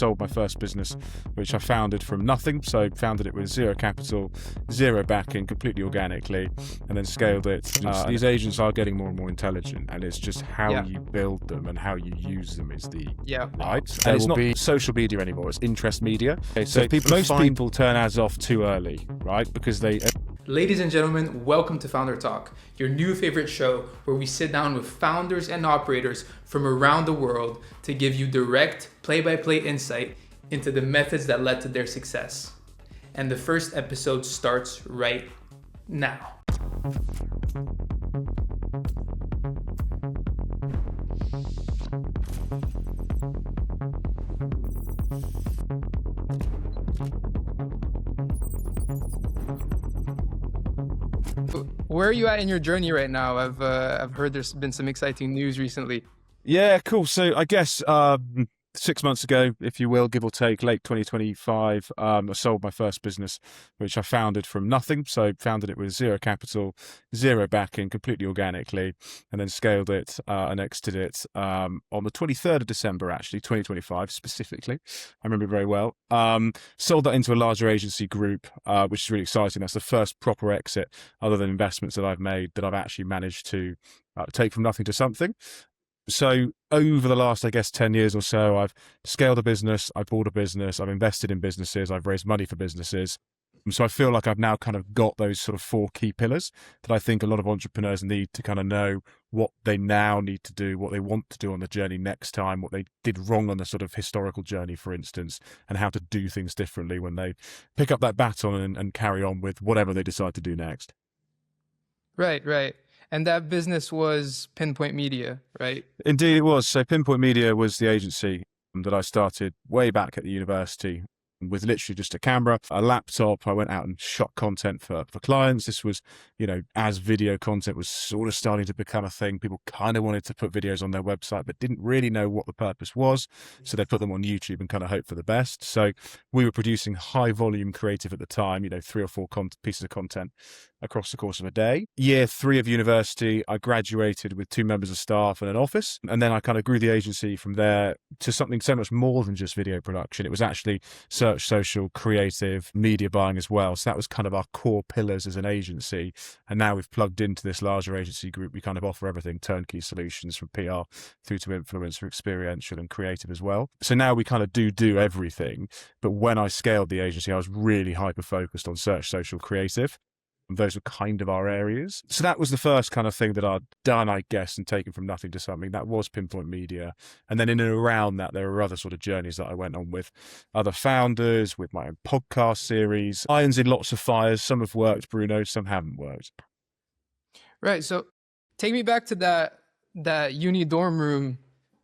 sold my first business, which I founded from nothing. So founded it with zero capital, zero backing, completely organically, and then scaled it. These agents are getting more and more intelligent, and it's just how you build them and how you use them is the right. And it's not social media anymore, it's interest media. Okay, so most people turn ads off too early, right? Because they... Ladies and gentlemen, welcome to Founder Talk, your new favorite show where we sit down with founders and operators from around the world to give you direct, play-by-play insight into the methods that led to their success. And the first episode starts right now. Where are you at in your journey right now? I've heard there's been some exciting news recently. Yeah, cool. So I guess 6 months ago, if you will, give or take, late 2025, I sold my first business, which I founded from nothing. So founded it with zero capital, zero backing, completely organically, and then scaled it and exited it on the 23rd of December, actually, 2025 specifically. I remember it very well. Sold that into a larger agency group, which is really exciting. That's the first proper exit, other than investments that I've made, that I've actually managed to take from nothing to something. So over the last, I guess, 10 years or so, I've scaled a business, I've bought a business, I've invested in businesses, I've raised money for businesses. So I feel like I've now kind of got those sort of four key pillars that I think a lot of entrepreneurs need to kind of know what they now need to do, what they want to do on the journey next time, what they did wrong on the sort of historical journey, for instance, and how to do things differently when they pick up that baton and carry on with whatever they decide to do next. Right. And that business was Pinpoint Media, right? Indeed, it was. So Pinpoint Media was the agency that I started way back at the university with literally just a camera, a laptop. I went out and shot content for clients. This was, as video content was sort of starting to become a thing. People kind of wanted to put videos on their website, but didn't really know what the purpose was. So they put them on YouTube and kind of hope for the best. So we were producing high volume creative at the time, 3 or 4 pieces of content across the course of a day. Year 3 of university, I graduated with 2 members of staff and an office. And then I kind of grew the agency from there to something so much more than just video production. It was actually search, social, creative, media buying as well. So that was kind of our core pillars as an agency. And now we've plugged into this larger agency group. We kind of offer everything, turnkey solutions from PR through to influencer, experiential and creative as well. So now we kind of do everything. But when I scaled the agency, I was really hyper-focused on search, social, creative. Those were kind of our areas. So that was the first kind of thing that I'd done, I guess, and taken from nothing to something. That was Pinpoint Media. And then in and around that, there were other sort of journeys that I went on with other founders, with my own podcast series. Irons in lots of fires. Some have worked, Bruno, some haven't worked. Right. So take me back to that uni dorm room.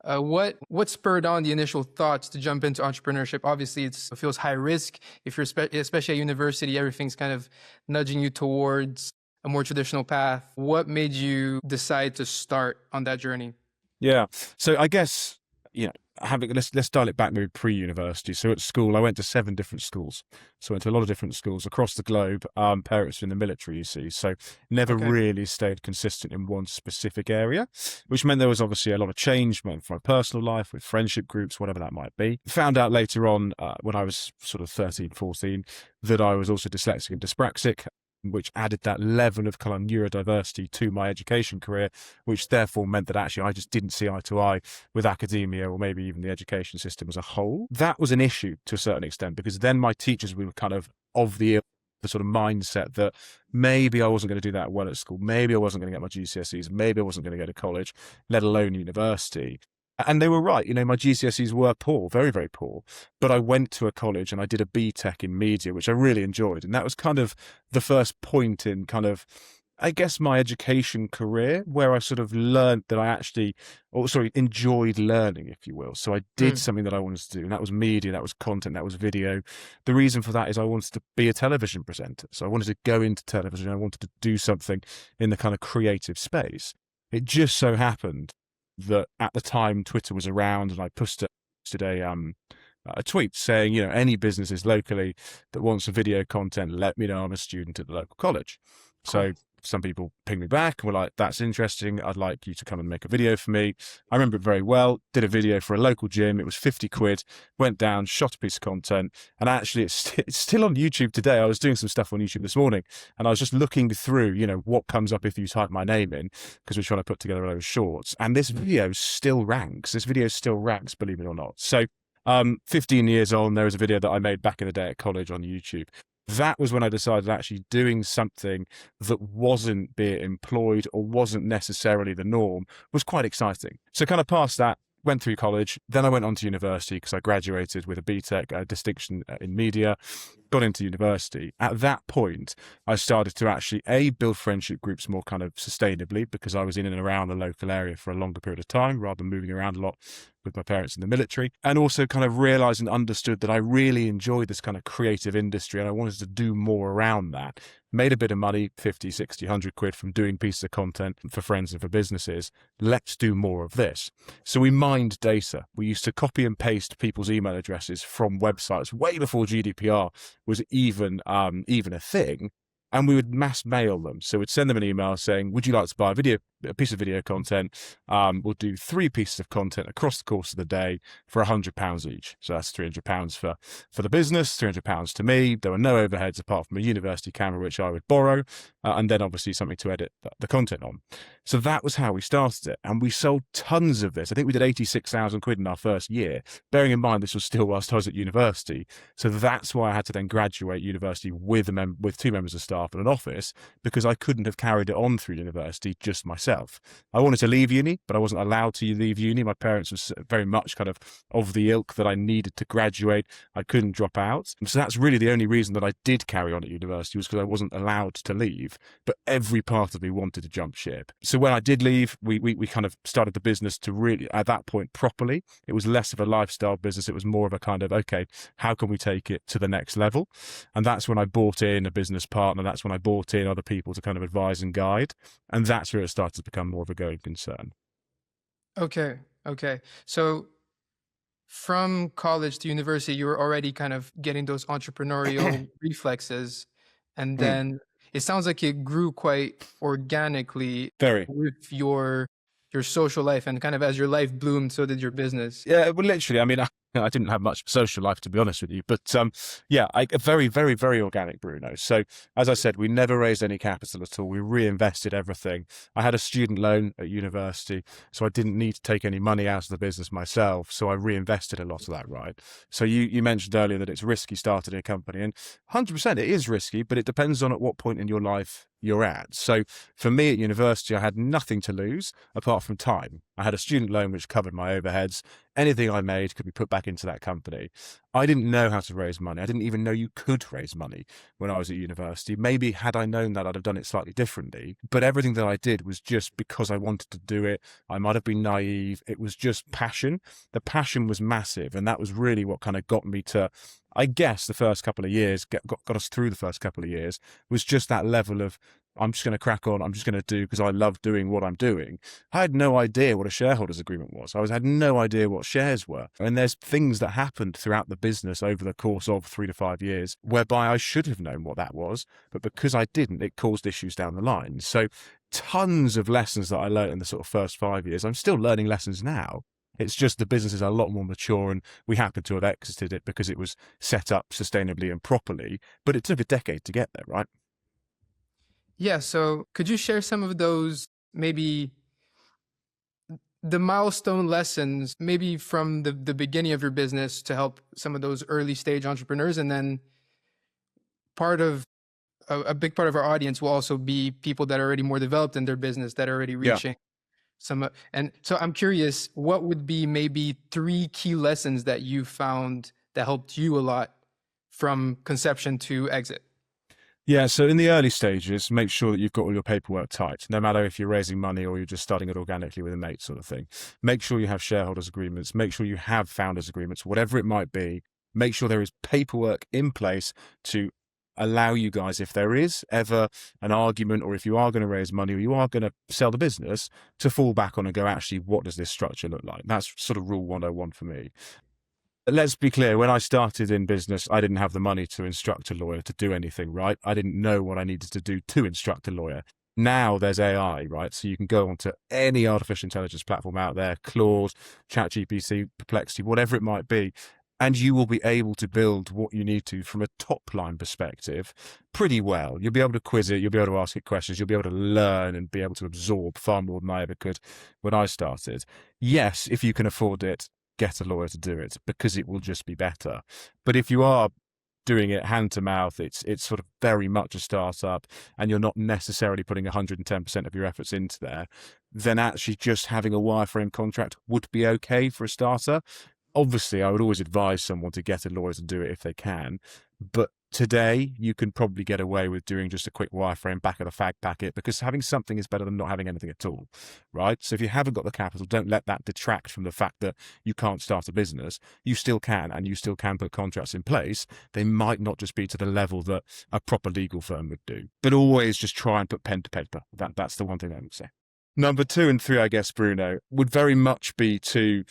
What spurred on the initial thoughts to jump into entrepreneurship? Obviously, it feels high risk. If you're especially at university, everything's kind of nudging you towards a more traditional path. What made you decide to start on that journey? Yeah. So I guess, let's dial it back maybe pre-university. So at school, I went to 7 different schools. So I went to a lot of different schools across the globe. Parents were in the military, you see. So never really stayed consistent in one specific area, which meant there was obviously a lot of change for my personal life with friendship groups, whatever that might be. Found out later on when I was sort of 13, 14, that I was also dyslexic and dyspraxic, which added that level of kind of neurodiversity to my education career, which therefore meant that actually I just didn't see eye to eye with academia or maybe even the education system as a whole. That was an issue to a certain extent, because then my teachers were kind of the sort of mindset that maybe I wasn't going to do that well at school, maybe I wasn't going to get my GCSEs, maybe I wasn't going to go to college, let alone university. And they were right. My GCSEs were poor, very, very poor. But I went to a college and I did a BTEC in media, which I really enjoyed. And that was kind of the first point in kind of, I guess, my education career where I sort of learned that I actually, enjoyed learning, if you will. So I did something that I wanted to do. And that was media, that was content, that was video. The reason for that is I wanted to be a television presenter. So I wanted to go into television. I wanted to do something in the kind of creative space. It just so happened that at the time Twitter was around, and I posted a tweet saying, any businesses locally that wants some video content, let me know. I'm a student at the local college. Cool. So some people ping me back and were like, that's interesting. I'd like you to come and make a video for me. I remember it very well. Did a video for a local gym. It was 50 quid, went down, shot a piece of content. And actually it's still on YouTube today. I was doing some stuff on YouTube this morning and I was just looking through, what comes up if you type my name in, because we're trying to put together a load of shorts. And this video still ranks. Believe it or not. So 15 years on, there was a video that I made back in the day at college on YouTube. That was when I decided actually doing something that wasn't, be it employed or wasn't necessarily the norm, was quite exciting. So kind of past that, went through college, then I went on to university because I graduated with a BTEC distinction in media, got into university. At that point, I started to actually, build friendship groups more kind of sustainably, because I was in and around the local area for a longer period of time rather than moving around a lot with my parents in the military, and also kind of realized and understood that I really enjoyed this kind of creative industry and I wanted to do more around that. Made a bit of money, 50, 60, 100 quid from doing pieces of content for friends and for businesses. Let's do more of this. So we mined data. We used to copy and paste people's email addresses from websites way before GDPR was even a thing. And we would mass mail them. So we'd send them an email saying, would you like to buy a piece of video content? We'll do 3 pieces of content across the course of the day for £100 each. So that's £300 for the business, £300 to me. There were no overheads apart from a university camera, which I would borrow, and then obviously something to edit the content on. So that was how we started it. And we sold tons of this. I think we did 86,000 quid in our first year, bearing in mind this was still whilst I was at university. So that's why I had to then graduate university with 2 members of staff and an office, because I couldn't have carried it on through university just myself. I wanted to leave uni, but I wasn't allowed to leave uni. My parents was very much kind of the ilk that I needed to graduate. I couldn't drop out. So that's really the only reason that I did carry on at university, was because I wasn't allowed to leave, but every part of me wanted to jump ship. So when I did leave, we kind of started the business to really, at that point, properly. It was less of a lifestyle business. It was more of a kind of, okay, how can we take it to the next level? And that's when I brought in a business partner. That's when I brought in other people to kind of advise and guide. And that's where it started to become more of a going concern. Okay. So from college to university, you were already kind of getting those entrepreneurial reflexes. And then it sounds like it grew quite organically with your social life, and kind of as your life bloomed, so did your business. Yeah, well, literally, I mean, I didn't have much social life, to be honest with you, but very, very, very organic, Bruno. So as I said, we never raised any capital at all. We reinvested everything. I had a student loan at university, so I didn't need to take any money out of the business myself. So I reinvested a lot of that, right? So you mentioned earlier that it's risky starting a company, and 100% it is risky, but it depends on at what point in your life you're at. So for me at university, I had nothing to lose apart from time. I had a student loan which covered my overheads. Anything I made could be put back into that company. I didn't know how to raise money. I didn't even know you could raise money when I was at university. Maybe had I known that, I'd have done it slightly differently. But everything that I did was just because I wanted to do it. I might have been naive. It was just passion. The passion was massive. And that was really what kind of got me to, I guess, the first couple of years, got us through the first couple of years, was just that level of, I'm just going to crack on. I'm just going to do because I love doing what I'm doing. I had no idea what a shareholders agreement was. I had no idea what shares were. And there's things that happened throughout the business over the course of 3 to 5 years whereby I should have known what that was. But because I didn't, it caused issues down the line. So tons of lessons that I learned in the sort of first 5 years. I'm still learning lessons now. It's just the business is a lot more mature, and we happen to have exited it because it was set up sustainably and properly. But it took a decade to get there, right? Yeah. So could you share some of those, maybe the milestone lessons, maybe from the beginning of your business, to help some of those early stage entrepreneurs? And then a big part of our audience will also be people that are already more developed in their business, that are already reaching some. And so I'm curious, what would be maybe 3 key lessons that you found that helped you a lot from conception to exit? Yeah, so in the early stages, make sure that you've got all your paperwork tight, no matter if you're raising money or you're just starting it organically with a mate sort of thing. Make sure you have shareholders agreements, make sure you have founders agreements, whatever it might be. Make sure there is paperwork in place to allow you guys, if there is ever an argument, or if you are going to raise money or you are going to sell the business, to fall back on and go, actually, what does this structure look like? That's sort of rule 101 for me. let's be clear, when I started in business, I didn't have the money to instruct a lawyer to do anything, right? I didn't know what I needed to do to instruct a lawyer. Now there's AI, right? So you can go onto any artificial intelligence platform out there, Claude, ChatGPT, Perplexity, whatever it might be, and you will be able to build what you need to from a top line perspective pretty well. You'll be able to quiz it, you'll be able to ask it questions, you'll be able to learn and be able to absorb far more than I ever could when I started. Yes, if you can afford it, get a lawyer to do it, because it will just be better. But if you are doing it hand to mouth, it's sort of very much a startup, and you're not necessarily putting 110% of your efforts into there, then actually just having a wireframe contract would be okay for a starter. Obviously, I would always advise someone to get a lawyer to do it if they can. But today, you can probably get away with doing just a quick wireframe back of the fag packet, because having something is better than not having anything at all, right? So if you haven't got the capital, don't let that detract from the fact that you can't start a business. You still can, and you still can put contracts in place. They might not just be to the level that a proper legal firm would do. But always just try and put pen to paper. That's the one thing I would say. Number 2 and 3, I guess, Bruno, would very much be to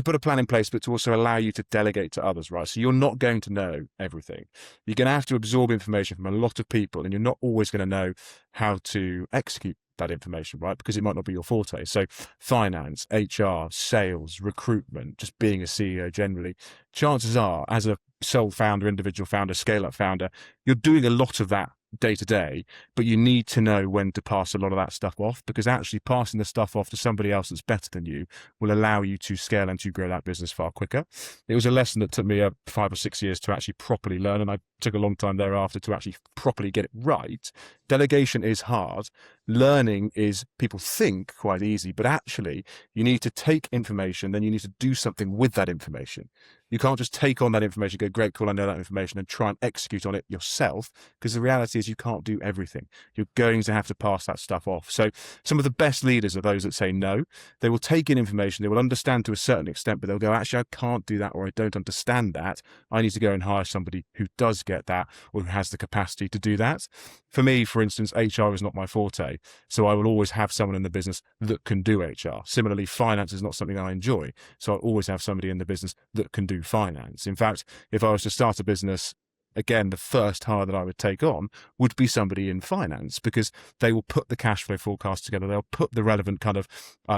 put a plan in place, but to also allow you to delegate to others, right? So you're not going to know everything. You're going to have to absorb information from a lot of people, and you're not always going to know how to execute that information, right? Because it might not be your forte. So finance, HR, sales, recruitment, just being a CEO generally, chances are, as a sole founder, individual founder, scale-up founder, you're doing a lot of that day to day, but you need to know when to pass a lot of that stuff off, because actually passing the stuff off to somebody else that's better than you will allow you to scale and to grow that business far quicker. It was a lesson that took me 5 or 6 years to actually properly learn, and I took a long time thereafter to actually properly get it right. Delegation is hard. Learning is, people think, quite easy, but actually you need to take information, then you need to do something with that information. You can't just take on that information, go, great, cool, I know that information, and try and execute on it yourself, because the reality is you can't do everything. You're going to have to pass that stuff off. So some of the best leaders are those that say no. They will take in information, they will understand to a certain extent, but they'll go, actually, I can't do that, or I don't understand that. I need to go and hire somebody who does get that, or who has the capacity to do that. For me, for instance, HR is not my forte, so I will always have someone in the business that can do HR. Similarly, finance is not something I enjoy, so I'll always have somebody in the business that can do finance. In fact, if I was to start a business, again, the first hire that I would take on would be somebody in finance, because they will put the cash flow forecast together. They'll put the relevant kind of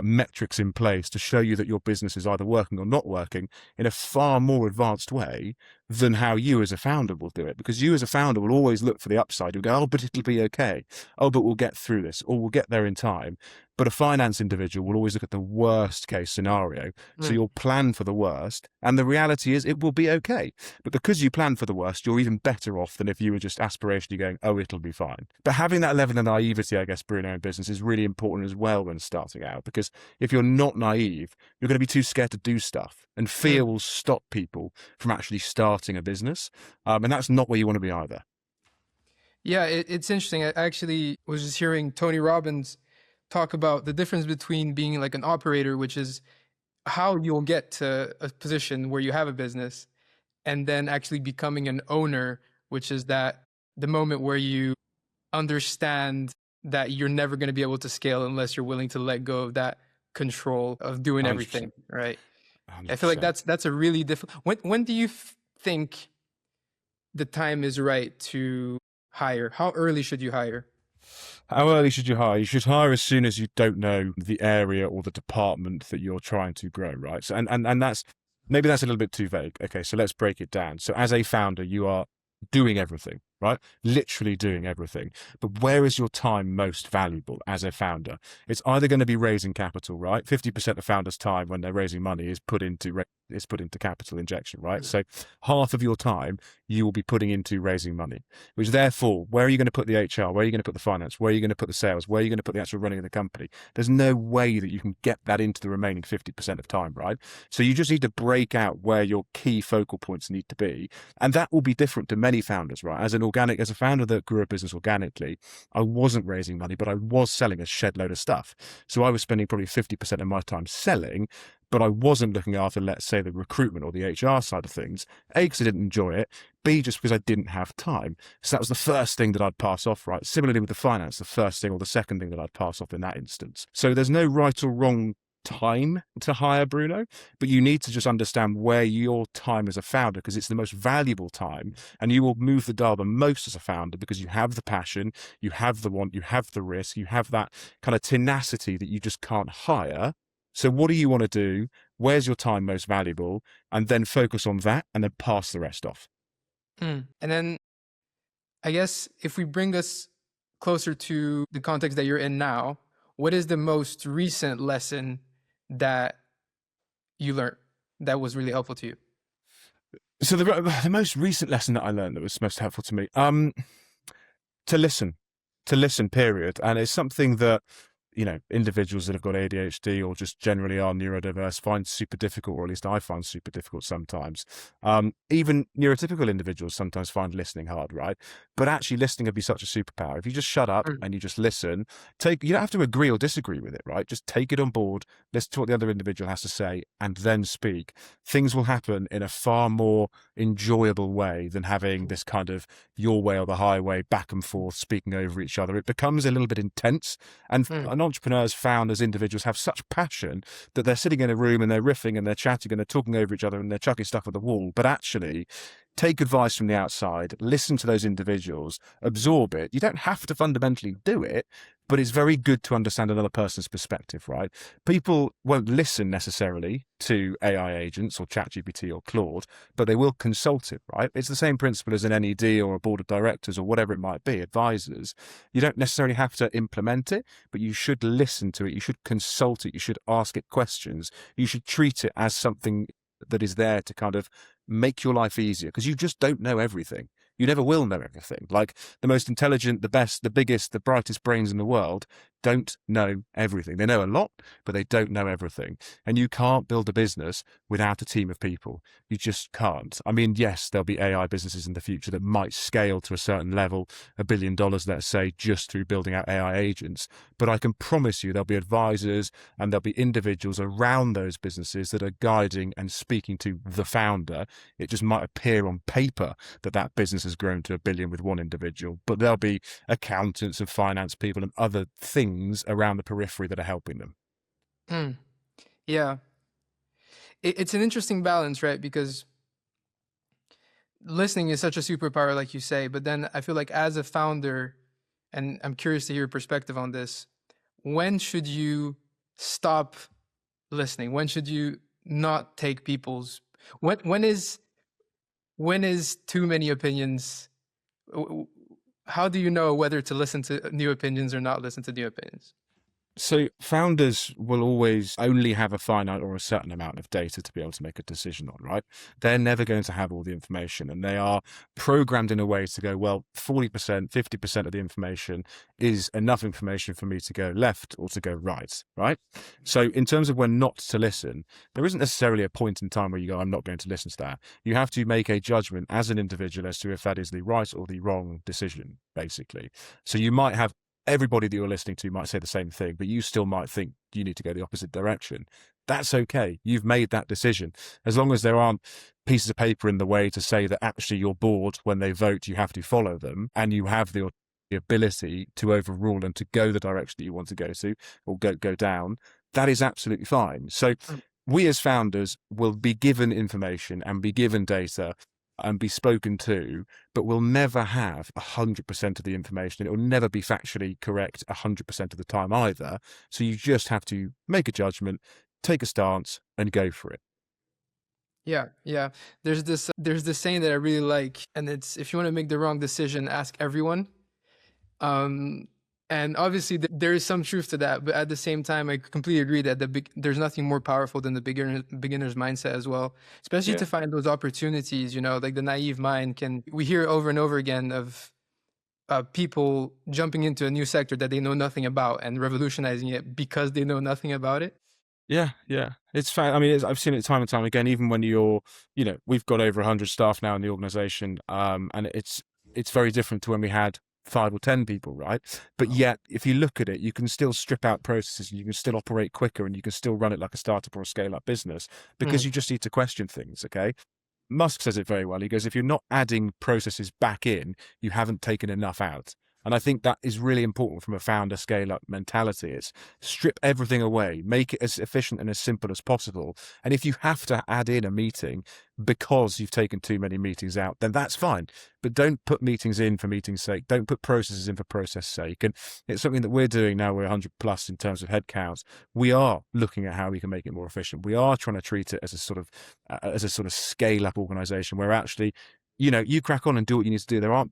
metrics in place to show you that your business is either working or not working in a far more advanced way than how you as a founder will do it. Because you as a founder will always look for the upside. You'll go, oh, but it'll be okay. Oh, but we'll get through this, or we'll get there in time. But a finance individual will always look at the worst case scenario. So you'll plan for the worst, and the reality is it will be okay. But because you plan for the worst, you're even better off than if you were just aspirationally going, oh, it'll be fine. But having that level of naivety, I guess, Bruno, in business is really important as well when starting out, because if you're not naive, you're going to be too scared to do stuff, and fear will stop people from actually starting a business. And that's not where you want to be either. Yeah, it's interesting. I actually was just hearing Tony Robbins talk about the difference between being like an operator, which is how you'll get to a position where you have a business, and then actually becoming an owner, which is that the moment where you understand that you're never going to be able to scale unless you're willing to let go of that control of doing 100%. everything, right? 100%. I feel like that's a really difficult. When do you think the time is right to hire? How early should you hire? How early should you hire? You should hire as soon as you don't know the area or the department that you're trying to grow, right? So, and that's, maybe that's a little bit too vague. Okay, so let's break it down. So as a founder, you are doing everything, right? Literally doing everything. But where is your time most valuable as a founder? It's either going to be raising capital, right? 50% of founders' time when they're raising money is put into capital injection, right? So half of your time you will be putting into raising money, which therefore, where are you going to put the HR? Where are you going to put the finance? Where are you going to put the sales? Where are you going to put the actual running of the company? There's no way that you can get that into the remaining 50% of time, right? So you just need to break out where your key focal points need to be. And that will be different to many founders, right? As a founder that grew a business organically, I wasn't raising money, but I was selling a shed load of stuff. So I was spending probably 50% of my time selling, but I wasn't looking after, let's say, the recruitment or the HR side of things. A, because I didn't enjoy it. B, just because I didn't have time. So that was the first thing that I'd pass off, right? Similarly with the finance, the first thing or the second thing that I'd pass off in that instance. So there's no right or wrong time to hire, Bruno, but you need to just understand where your time as a founder, because it's the most valuable time, and you will move the dial the most as a founder because you have the passion, you have the want, you have the risk, you have that kind of tenacity that you just can't hire. So what do you want to do? Where's your time most valuable? And then focus on that and then pass the rest off. And then I guess if we bring us closer to the context that you're in now, what is the most recent lesson that you learned that was really helpful to you? So the most recent lesson that I learned that was most helpful to me, to listen, period. And it's something that, you know, individuals that have got ADHD or just generally are neurodiverse find super difficult, or at least I find super difficult sometimes. Even neurotypical individuals sometimes find listening hard, right? But actually listening would be such a superpower. If you just shut up and you just listen, you don't have to agree or disagree with it, right? Just take it on board, listen to what the other individual has to say, and then speak. Things will happen in a far more enjoyable way than having this kind of your way or the highway, back and forth, speaking over each other. It becomes a little bit intense. And entrepreneurs, founders, individuals have such passion that they're sitting in a room and they're riffing and they're chatting and they're talking over each other and they're chucking stuff at the wall. But actually, take advice from the outside, listen to those individuals, absorb it. You don't have to fundamentally do it, but it's very good to understand another person's perspective, right? People won't listen necessarily to AI agents or ChatGPT or Claude, but they will consult it, right? It's the same principle as an NED or a board of directors or whatever it might be, advisors. You don't necessarily have to implement it, but you should listen to it. You should consult it. You should ask it questions. You should treat it as something that is there to kind of make your life easier, because you just don't know everything. You never will know everything. Like the most intelligent, the best, the biggest, the brightest brains in the world don't know everything. They know a lot, but they don't know everything. And you can't build a business without a team of people. You just can't. I mean, yes, there'll be AI businesses in the future that might scale to a certain level, $1 billion, let's say, just through building out AI agents. But I can promise you there'll be advisors and there'll be individuals around those businesses that are guiding and speaking to the founder. It just might appear on paper that that business has grown to $1 billion with one individual, but there'll be accountants and finance people and other things around the periphery that are helping them. Yeah. It's an interesting balance, right? Because listening is such a superpower, like you say, but then I feel like as a founder, and I'm curious to hear your perspective on this, when should you stop listening? When should you not take people's, when is too many opinions? How do you know whether to listen to new opinions or not listen to new opinions? So founders will always only have a finite or a certain amount of data to be able to make a decision on, right? They're never going to have all the information, and they are programmed in a way to go, well, 40%, 50% of the information is enough information for me to go left or to go right, right? So in terms of when not to listen, there isn't necessarily a point in time where you go, I'm not going to listen to that. You have to make a judgment as an individual as to if that is the right or the wrong decision, basically. So you might have everybody that you're listening to might say the same thing, but you still might think you need to go the opposite direction. That's okay. You've made that decision. As long as there aren't pieces of paper in the way to say that actually your board, when they vote, you have to follow them, and you have the ability to overrule and to go the direction that you want to go to or go down, that is absolutely fine. So we as founders will be given information and be given data and be spoken to, but we'll never have 100% of the information. It will never be factually correct 100% of the time either. So you just have to make a judgment, take a stance, and go for it. Yeah. There's this saying that I really like, and it's, if you want to make the wrong decision, ask everyone. And obviously there is some truth to that, but at the same time, I completely agree that there's nothing more powerful than the beginner's mindset as well, especially to find those opportunities, you know, like the naive mind we hear over and over again of people jumping into a new sector that they know nothing about and revolutionizing it because they know nothing about it. Yeah. It's fact. I mean, I've seen it time and time again, even when we've got over 100 staff now in the organization. And it's very different to when we had 5 or 10 people, right? But yet, if you look at it, you can still strip out processes and you can still operate quicker and you can still run it like a startup or a scale-up business because you just need to question things, okay? Musk says it very well. He goes, if you're not adding processes back in, you haven't taken enough out. And I think that is really important from a founder scale-up mentality. It's strip everything away, make it as efficient and as simple as possible. And if you have to add in a meeting because you've taken too many meetings out, then that's fine. But don't put meetings in for meeting's sake. Don't put processes in for process sake. And it's something that we're doing now. We're 100 plus in terms of headcounts. We are looking at how we can make it more efficient. We are trying to treat it as a sort of scale-up organization where actually, you crack on and do what you need to do. There aren't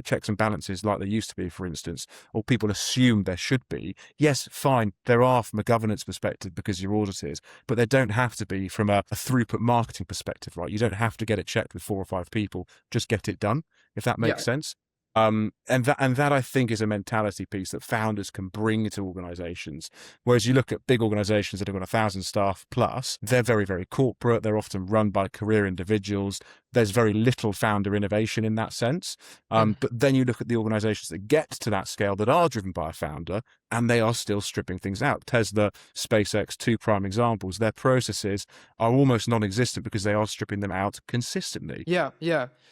checks and balances like there used to be, for instance, or people assume there should be. Yes, fine, there are from a governance perspective because you're audited, but there don't have to be from a throughput marketing perspective, right? You don't have to get it checked with 4 or 5 people. Just get it done, if that makes sense. And that I think is a mentality piece that founders can bring to organizations. Whereas you look at big organizations that have got 1,000 staff plus, they're very, very corporate. They're often run by career individuals. There's very little founder innovation in that sense. But then you look at the organizations that get to that scale that are driven by a founder, and they are still stripping things out. Tesla, SpaceX, 2 prime examples. Their processes are almost non-existent because they are stripping them out consistently. Yeah.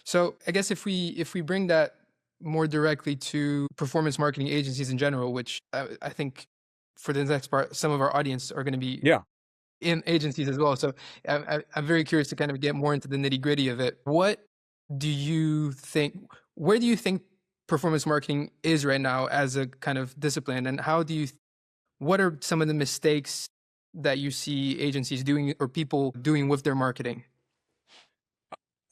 So I guess if we bring that more directly to performance marketing agencies in general, which I think for the next part, some of our audience are going to be in agencies as well. So I'm very curious to kind of get more into the nitty gritty of it. What do you think, where do you think performance marketing is right now as a kind of discipline? And what are some of the mistakes that you see agencies doing or people doing with their marketing?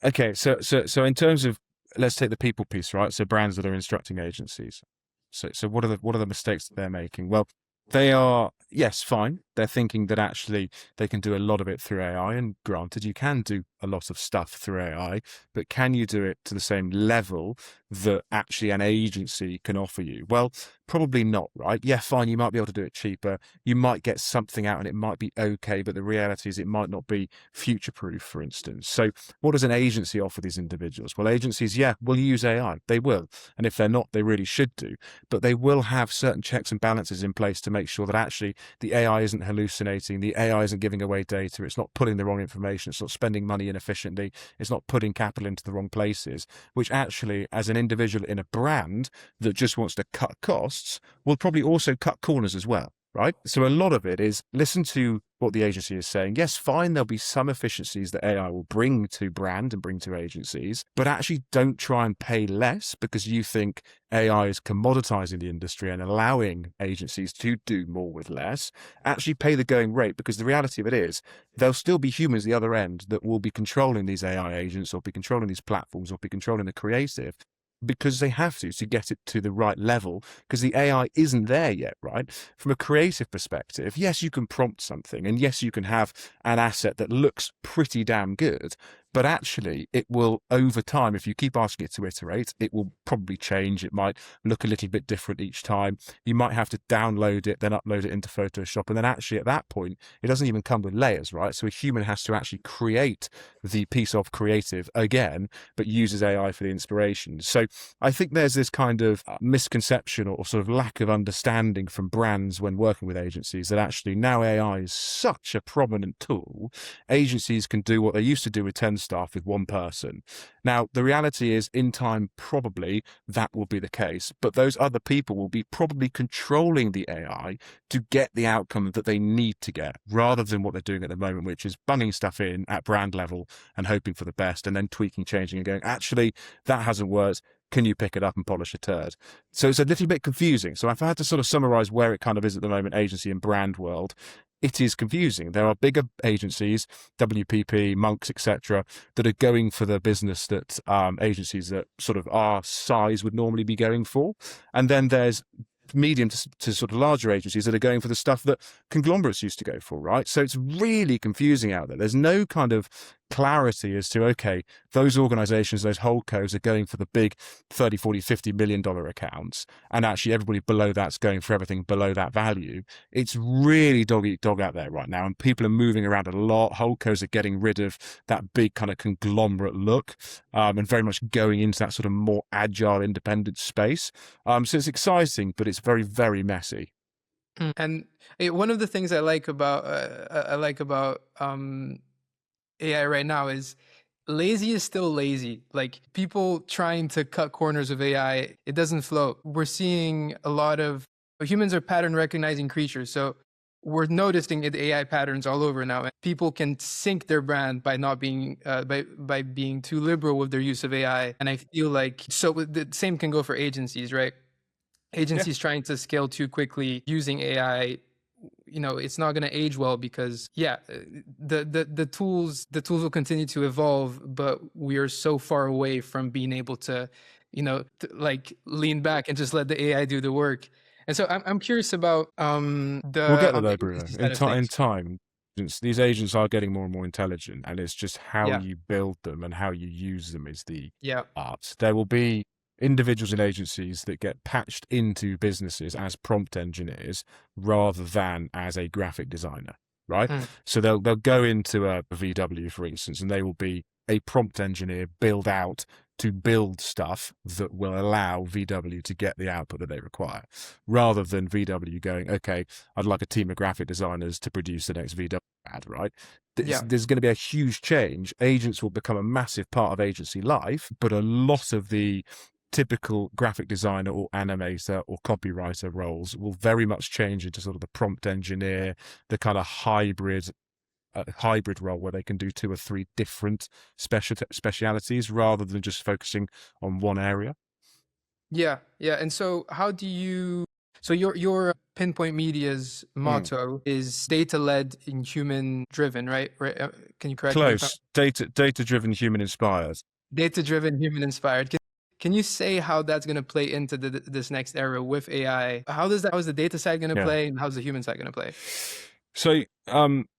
Okay. So in terms of, let's take the people piece, right? So brands that are instructing agencies. So what are the mistakes that they're making? Well, they are, yes, fine. They're thinking that actually they can do a lot of it through AI, and granted, you can do a lot of stuff through AI, but can you do it to the same level that actually an agency can offer you? Well, probably not, right? Yeah, fine, you might be able to do it cheaper. You might get something out and it might be okay, but the reality is it might not be future-proof, for instance. So what does an agency offer these individuals? Well, agencies, will use AI. They will. And if they're not, they really should do. But they will have certain checks and balances in place to make sure that actually the AI isn't hallucinating, the AI isn't giving away data, it's not pulling the wrong information, it's not spending money inefficiently, it's not putting capital into the wrong places, which actually, as an individual in a brand that just wants to cut costs, will probably also cut corners as well. Right? So a lot of it is listen to what the agency is saying. Yes, fine, there'll be some efficiencies that AI will bring to brand and bring to agencies, but actually don't try and pay less because you think AI is commoditizing the industry and allowing agencies to do more with less. Actually pay the going rate, because the reality of it is there'll still be humans at the other end that will be controlling these AI agents or be controlling these platforms or be controlling the creative, because they have to get it to the right level, because the AI isn't there yet, right? From a creative perspective, yes, you can prompt something, and yes, you can have an asset that looks pretty damn good, but actually it will, over time, if you keep asking it to iterate, it will probably change. It might look a little bit different each time. You might have to download it, then upload it into Photoshop, and then actually at that point, it doesn't even come with layers, right? So a human has to actually create the piece of creative again, but uses AI for the inspiration. So I think there's this kind of misconception or sort of lack of understanding from brands when working with agencies that actually now AI is such a prominent tool, agencies can do what they used to do with 10 staff with 1 person. Now, the reality is in time, probably that will be the case, but those other people will be probably controlling the AI to get the outcome that they need to get, rather than what they're doing at the moment, which is bunging stuff in at brand level and hoping for the best and then tweaking, changing and going, actually, that hasn't worked. Can you pick it up and polish a turd? So it's a little bit confusing. So if I had to sort of summarize where it kind of is at the moment, agency and brand world, it is confusing. There are bigger agencies, WPP, Monks, etc., that are going for the business that agencies that sort of our size would normally be going for. And then there's medium to sort of larger agencies that are going for the stuff that conglomerates used to go for, right? So it's really confusing out there. There's no kind of clarity as to, okay, those organizations, those holdcos are going for the big 30, 40, $50 million accounts, and actually everybody below that's going for everything below that value. It's really dog eat dog out there right now, and people are moving around a lot. Holdcos are getting rid of that big kind of conglomerate look and very much going into that sort of more agile, independent space. So it's exciting, but it's very, very messy. And one of the things I like about AI right now is lazy is still lazy. Like people trying to cut corners of AI, it doesn't flow. We're seeing a lot of humans are pattern recognizing creatures. So we're noticing the AI patterns all over now. And people can sink their brand by not being by being too liberal with their use of AI. And I feel like so the same can go for agencies, right? Agencies trying to scale too quickly using AI, it's not going to age well because the tools will continue to evolve, but we are so far away from being able to like lean back and just let the AI do the work. And so I'm curious about We'll the get there though, Bruno. agency In, side of in things. time, these agents are getting more and more intelligent, and it's just how Yeah, you build them and how you use them is the yeah. art. There will be individuals in agencies that get patched into businesses as prompt engineers rather than as a graphic designer, right? Mm. So they'll go into a VW, for instance, and they will be a prompt engineer to build stuff that will allow VW to get the output that they require, rather than VW going, okay, I'd like a team of graphic designers to produce the next VW ad, right? Yeah, There's going to be a huge change. Agents will become a massive part of agency life, but a lot of the typical graphic designer or animator or copywriter roles will very much change into sort of the prompt engineer, the kind of hybrid role where they can do 2 or 3 different specialities rather than just focusing on one area. yeah. And so how do you so your Pinpoint Media's motto is data led and human driven, right? Can you correct me if I'm Close. Data driven, human inspired. data driven, human inspired? Can you say how that's going to play into this next era with AI? How's the data side going to Yeah. play, and how's the human side going to play? So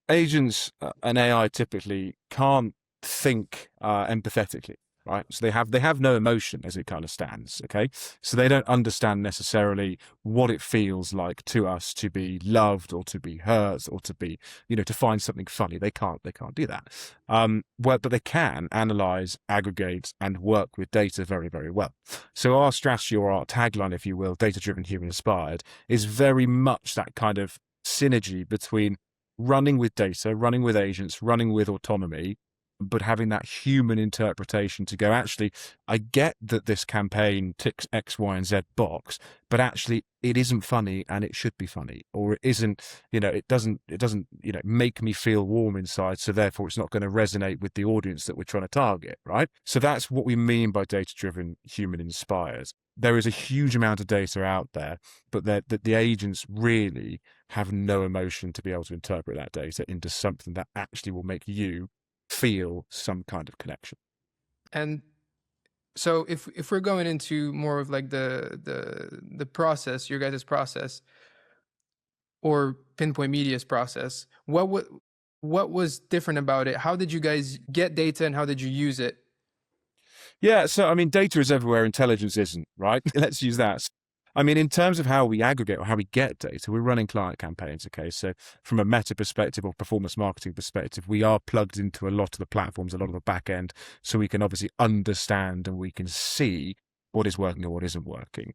agents and AI typically can't think empathetically, right? So they have no emotion as it kind of stands. Okay, so they don't understand necessarily what it feels like to us to be loved or to be hurt or to be, to find something funny. They can't do that. But they can analyze, aggregate, and work with data very, very well. So our strategy, or our tagline, if you will, data driven, human inspired, is very much that kind of synergy between running with data, running with agents, running with autonomy, but having that human interpretation to go, actually, I get that this campaign ticks X, Y, and Z box, but actually it isn't funny and it should be funny, or it isn't, it doesn't, make me feel warm inside. So therefore it's not going to resonate with the audience that we're trying to target, right? So that's what we mean by data-driven, human inspired. There is a huge amount of data out there, but that the agents really have no emotion to be able to interpret that data into something that actually will make you feel some kind of connection. And so if we're going into more of like the process, your guys' process, or Pinpoint Media's process, what was different about it? How did you guys get data, and how did you use it? Yeah, so I mean, data is everywhere, intelligence isn't, right? Let's use that. I mean, in terms of how we aggregate or how we get data, we're running client campaigns, okay? So from a meta perspective or performance marketing perspective, we are plugged into a lot of the platforms, a lot of the back end, so we can obviously understand and we can see what is working or what isn't working.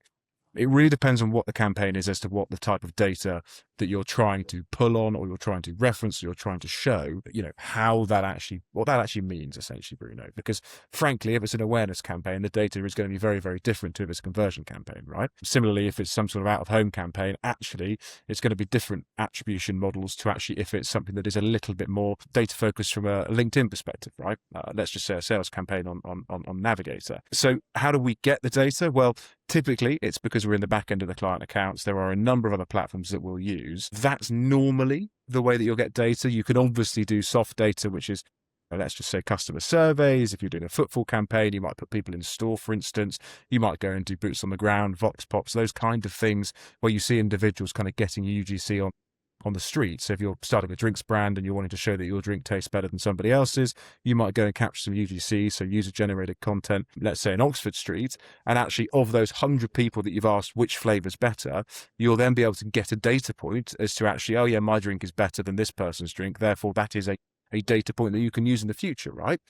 It really depends on what the campaign is as to what the type of data that you're trying to pull on, or you're trying to reference, or you're trying to show, what that actually means, essentially, Bruno. Because frankly, if it's an awareness campaign, the data is going to be very, very different to if it's a conversion campaign, right? Similarly, if it's some sort of out-of-home campaign, actually, it's going to be different attribution models to actually if it's something that is a little bit more data focused from a LinkedIn perspective, right? Let's just say a sales campaign on Navigator. So how do we get the data? Well, typically, it's because we're in the back end of the client accounts. There are a number of other platforms that we'll use. That's normally the way that you'll get data. You can obviously do soft data, which is, let's just say, customer surveys. If you're doing a footfall campaign, you might put people in store, for instance. You might go and do boots on the ground, vox pops, those kind of things where you see individuals kind of getting UGC on the street. So if you're starting a drinks brand and you're wanting to show that your drink tastes better than somebody else's, you might go and capture some UGC, so user-generated content, let's say in Oxford Street, and actually of those 100 people that you've asked which flavor's better, you'll then be able to get a data point as to actually, oh yeah, my drink is better than this person's drink, therefore that is a data point that you can use in the future, right?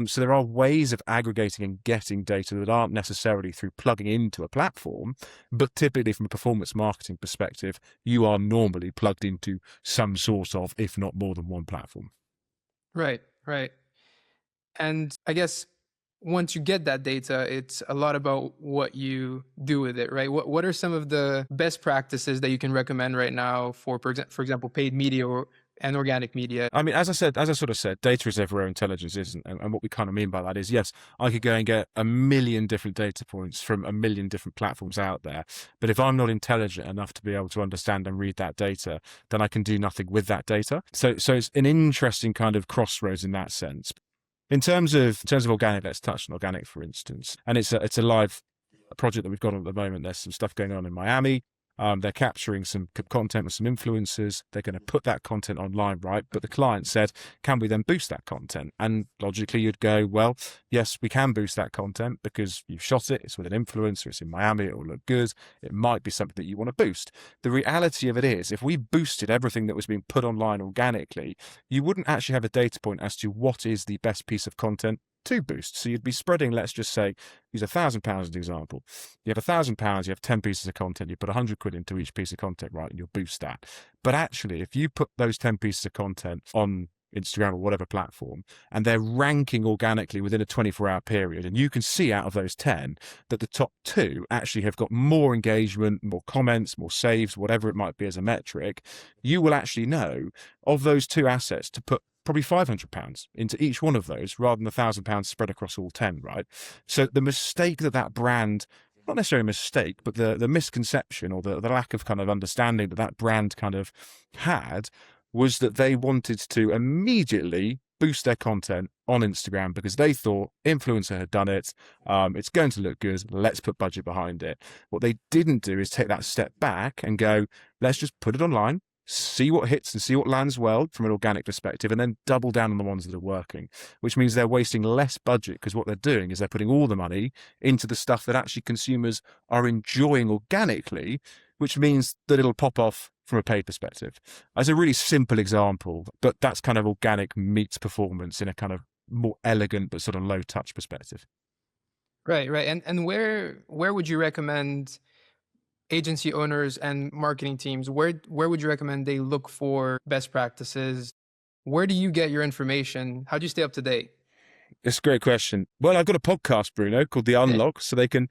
So there are ways of aggregating and getting data that aren't necessarily through plugging into a platform, but typically from a performance marketing perspective, you are normally plugged into some sort of, if not more than one platform. Right. And I guess once you get that data, it's a lot about what you do with it, right? What are some of the best practices that you can recommend right now for example, paid media and organic media? I mean, as I sort of said, data is everywhere, intelligence isn't. And what we kind of mean by that is, yes, I could go and get a million different data points from a million different platforms out there. But if I'm not intelligent enough to be able to understand and read that data, then I can do nothing with that data. So it's an interesting kind of crossroads in that sense. In terms of organic, let's touch on organic, for instance. And it's a live project that we've got on at the moment. There's some stuff going on in Miami. They're capturing some content with some influencers. They're going to put that content online, right? But the client said, can we then boost that content? And logically you'd go, well, yes, we can boost that content because you've shot it. It's with an influencer. It's in Miami. It will look good. It might be something that you want to boost. The reality of it is, if we boosted everything that was being put online organically, you wouldn't actually have a data point as to what is the best piece of content to boost. So you'd be spreading, let's just say, use £1,000 as an example. You have £1,000, you have 10 pieces of content, you put 100 quid into each piece of content, right? And you'll boost that. But actually, if you put those 10 pieces of content on Instagram or whatever platform, and they're ranking organically within a 24-hour period, and you can see out of those 10 that the top 2 actually have got more engagement, more comments, more saves, whatever it might be as a metric, you will actually know of those 2 assets to put probably £500 into each one of those rather than £1,000 spread across all 10, right? So the mistake that brand, not necessarily a mistake, but the misconception or the lack of kind of understanding that brand kind of had was that they wanted to immediately boost their content on Instagram because they thought influencer had done it. It's going to look good. Let's put budget behind it. What they didn't do is take that step back and go, let's just put it online, see what hits and see what lands well from an organic perspective, and then double down on the ones that are working, which means they're wasting less budget because what they're doing is they're putting all the money into the stuff that actually consumers are enjoying organically, which means that it'll pop off from a paid perspective. As a really simple example, but that's kind of organic meets performance in a kind of more elegant but sort of low touch perspective. Right. And where would you recommend agency owners and marketing teams, where would you recommend they look for best practices? Where do you get your information? How do you stay up to date? It's a great question. Well, I've got a podcast, Bruno, called The Unlock, so they can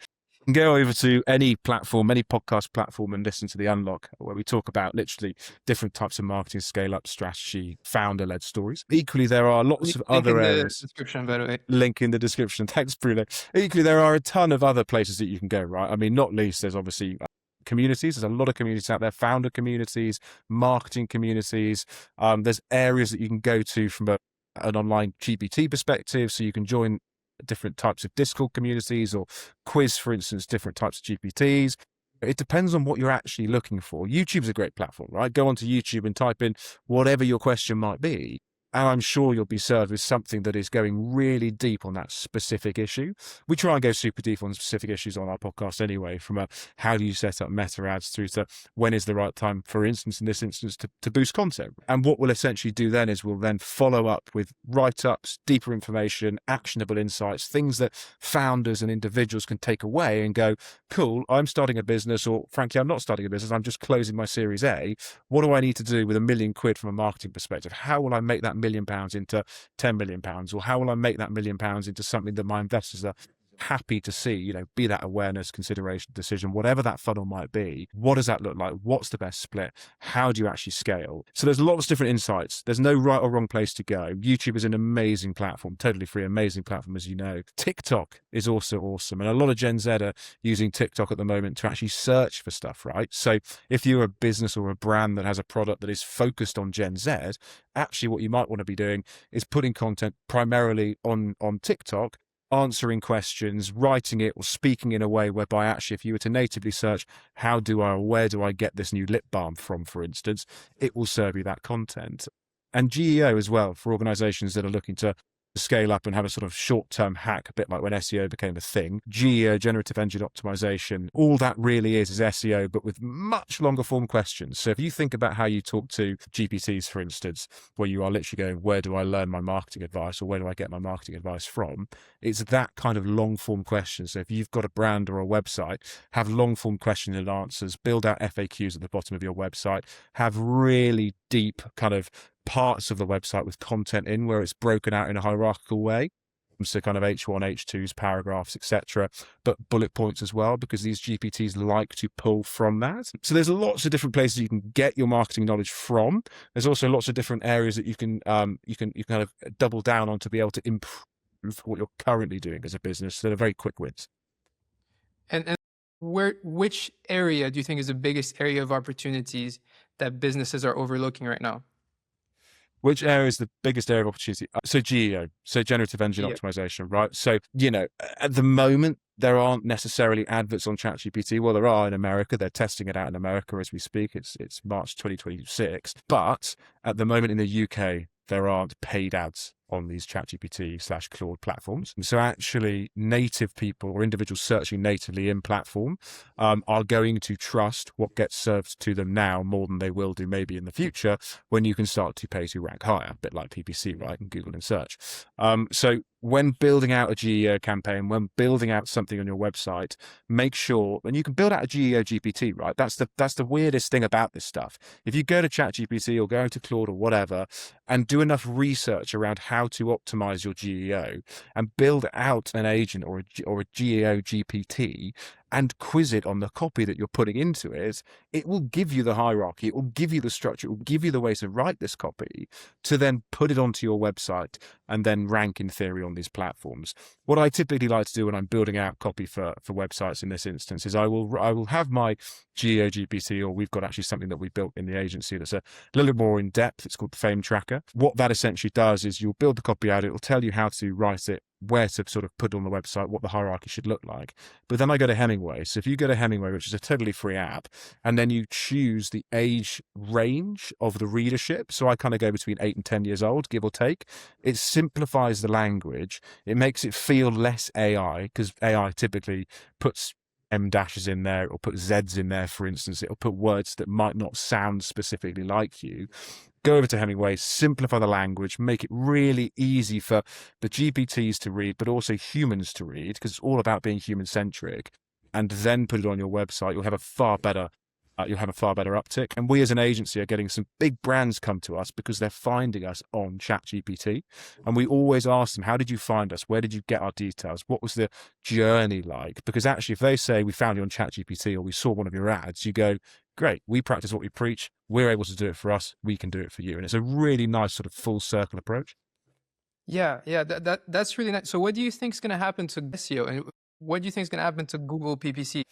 go over to any platform, any podcast platform, and listen to The Unlock, where we talk about literally different types of marketing, scale-up strategy, founder-led stories. Equally, there are lots of other areas. Description, by the way. Link in the description. Thanks, Bruno. Equally, there are a ton of other places that you can go, right? I mean, not least, there's obviously communities. There's a lot of communities out there, founder communities, marketing communities. There's areas that you can go to from an online GPT perspective. So you can join different types of Discord communities or quiz, for instance, different types of GPTs. It depends on what you're actually looking for. YouTube's a great platform, right? Go onto YouTube and type in whatever your question might be. And I'm sure you'll be served with something that is going really deep on that specific issue. We try and go super deep on specific issues on our podcast anyway, from a how do you set up meta ads through to when is the right time, for instance, in this instance, to boost content. And what we'll essentially do then is we'll then follow up with write-ups, deeper information, actionable insights, things that founders and individuals can take away and go, cool, I'm starting a business, or frankly, I'm not starting a business, I'm just closing my Series A. What do I need to do with £1 million from a marketing perspective? How will I make that £1 million into £10 million? Or how will I make that £1 million into something that my investors are happy to see, be that awareness, consideration, decision, whatever that funnel might be? What does that look like? What's the best split? How do you actually scale? So there's lots of different insights. There's no right or wrong place to go. YouTube is an amazing platform, totally free, amazing platform, as you know. TikTok is also awesome. And a lot of Gen Z are using TikTok at the moment to actually search for stuff, right? So if you're a business or a brand that has a product that is focused on Gen Z, actually what you might want to be doing is putting content primarily on TikTok, answering questions, writing it or speaking in a way whereby actually if you were to natively search, where do I get this new lip balm from, for instance, it will serve you that content. And GEO as well, for organizations that are looking to scale up and have a sort of short-term hack, a bit like when SEO became a thing. GEO, Generative Engine Optimization, all that really is SEO, but with much longer form questions. So if you think about how you talk to GPTs, for instance, where you are literally going, where do I learn my marketing advice, or where do I get my marketing advice from? It's that kind of long form question. So if you've got a brand or a website, have long form question and answers, build out FAQs at the bottom of your website, have really deep kind of parts of the website with content in where it's broken out in a hierarchical way. So kind of H1, H2s, paragraphs, etc., but bullet points as well, because these GPTs like to pull from that. So there's lots of different places you can get your marketing knowledge from. There's also lots of different areas that you can kind of double down on to be able to improve what you're currently doing as a business. So they're very quick wins. And which area do you think is the biggest area of opportunities that businesses are overlooking right now? Which area is the biggest area of opportunity? So GEO, so Generative Engine Optimization, right? So, at the moment, there aren't necessarily adverts on ChatGPT. Well, there are in America. They're testing it out in America as we speak. It's March 2026. But at the moment in the UK, there aren't paid ads on these ChatGPT/Claude platforms. So actually native people or individuals searching natively in platform are going to trust what gets served to them now more than they will do maybe in the future, when you can start to pay to rank higher, a bit like PPC, right, and Google in search. So when building out a GEO campaign, when building out something on your website, make sure, and you can build out a GEO GPT, right? That's the weirdest thing about this stuff. If you go to ChatGPT or go to Claude or whatever, and do enough research around how to optimize your GEO and build out an agent or a GEO GPT and quiz it on the copy that you're putting into it, it will give you the hierarchy, it will give you the structure, it will give you the way to write this copy to then put it onto your website and then rank in theory on these platforms. What I typically like to do when I'm building out copy for websites in this instance is I will have my GEO GPT, or we've got actually something that we built in the agency that's a little bit more in depth. It's called the Fame Tracker. What that essentially does is you'll build the copy out, it'll tell you how to write it, where to sort of put on the website, what the hierarchy should look like. But then I go to Hemingway. So if you go to Hemingway, which is a totally free app, and then you choose the age range of the readership, so I kind of go between 8 and 10 years old, give or take, it simplifies the language. It makes it feel less AI, because AI typically puts M dashes in there, or put Zs in there, for instance. It'll put words that might not sound specifically like you. Go over to Hemingway, simplify the language, make it really easy for the GPTs to read, but also humans to read, because it's all about being human-centric, and then put it on your website. You'll have a far better uptick. And we as an agency are getting some big brands come to us because they're finding us on ChatGPT. And we always ask them, how did you find us? Where did you get our details? What was the journey like? Because actually, if they say we found you on ChatGPT or we saw one of your ads, you go, great, we practice what we preach. We're able to do it for us. We can do it for you. And it's a really nice sort of full circle approach. Yeah, that's really nice. So what do you think is going to happen to SEO, and what do you think is going to happen to Google PPC?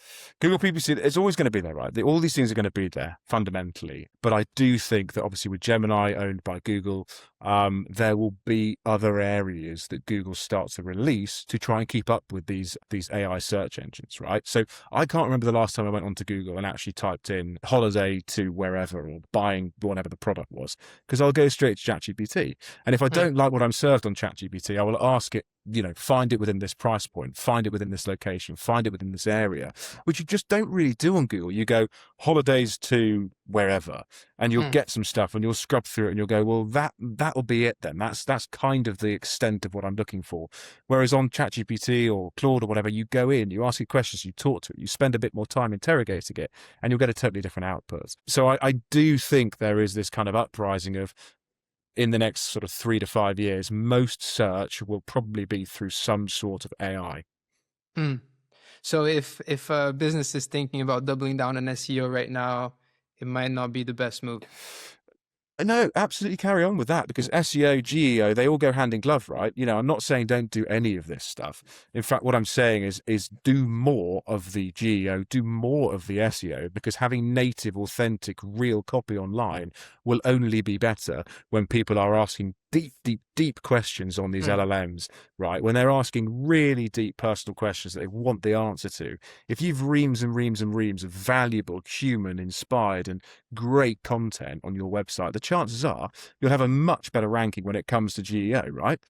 Google PPC, it's always going to be there, right? All these things are going to be there fundamentally. But I do think that obviously with Gemini owned by Google, there will be other areas that Google starts to release to try and keep up with these AI search engines, right? So I can't remember the last time I went onto Google and actually typed in holiday to wherever or buying whatever the product was, because I'll go straight to ChatGPT. And if I don't like what I'm served on ChatGPT, I will ask it, find it within this price point, find it within this location, find it within this area, which you just don't really do on Google. You go holidays to wherever, and you'll get some stuff, and you'll scrub through it, and you'll go, well, that'll be it then. That's kind of the extent of what I'm looking for. Whereas on ChatGPT or Claude or whatever, you go in, you ask it questions, you talk to it, you spend a bit more time interrogating it, and you'll get a totally different output. So I do think there is this kind of uprising of, in the next sort of 3 to 5 years, most search will probably be through some sort of AI. So if a business is thinking about doubling down on SEO right now, it might not be the best move. No, absolutely carry on with that, because SEO, GEO, they all go hand in glove, right? I'm not saying don't do any of this stuff. In fact, what I'm saying is do more of the GEO, do more of the SEO, because having native, authentic, real copy online will only be better when people are asking deep questions on these LLMs, right? When they're asking really deep personal questions that they want the answer to. If you've reams and reams and reams of valuable, human, inspired, and great content on your website, the chances are you'll have a much better ranking when it comes to GEO, right?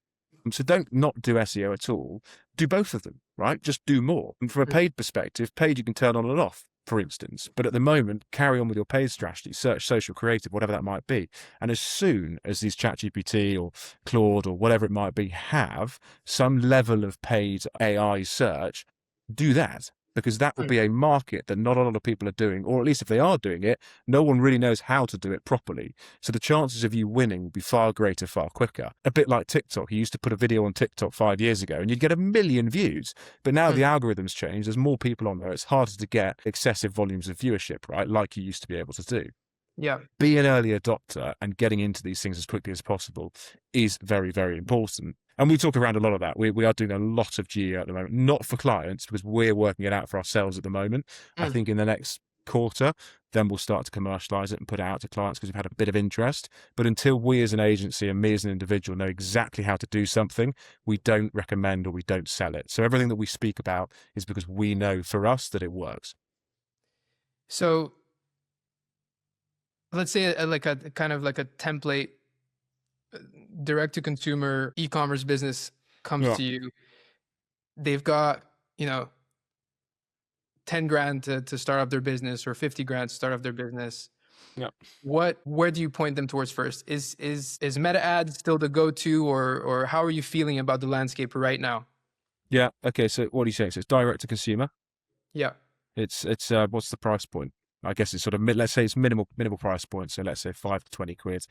So don't not do SEO at all. Do both of them, right? Just do more. And from a paid perspective, paid you can turn on and off, for instance. But at the moment, carry on with your paid strategy, search, social, creative, whatever that might be. And as soon as these ChatGPT or Claude or whatever it might be have some level of paid AI search, do that. because that will be a market that not a lot of people are doing, or at least if they are doing it, no one really knows how to do it properly. So the chances of you winning will be far greater, far quicker. A bit like TikTok. You used to put a video on TikTok 5 years ago and you'd get 1 million views. But now the algorithm's changed. There's more people on there. It's harder to get excessive volumes of viewership, right? Like you used to be able to do. Yeah. Be an early adopter and getting into these things as quickly as possible is very, very important. And we talk around a lot of that. We are doing a lot of geo at the moment, not for clients, because we're working it out for ourselves at the moment. I think in the next quarter, then we'll start to commercialize it and put it out to clients because we've had a bit of interest. But until we as an agency and me as an individual know exactly how to do something, we don't recommend or we don't sell it. So everything that we speak about is because we know for us that it works. So let's say like a kind of like a template direct to consumer e-commerce business comes to you. They've got, 10 grand to start up their business or 50 grand to start up their business. Yeah. Where do you point them towards first? Is meta ads still the go-to, or how are you feeling about the landscape right now? Yeah. Okay. So what are you saying? So it's direct to consumer. Yeah. It's what's the price point? I guess it's sort of let's say it's minimal price point. So let's say 5 to 20 quid.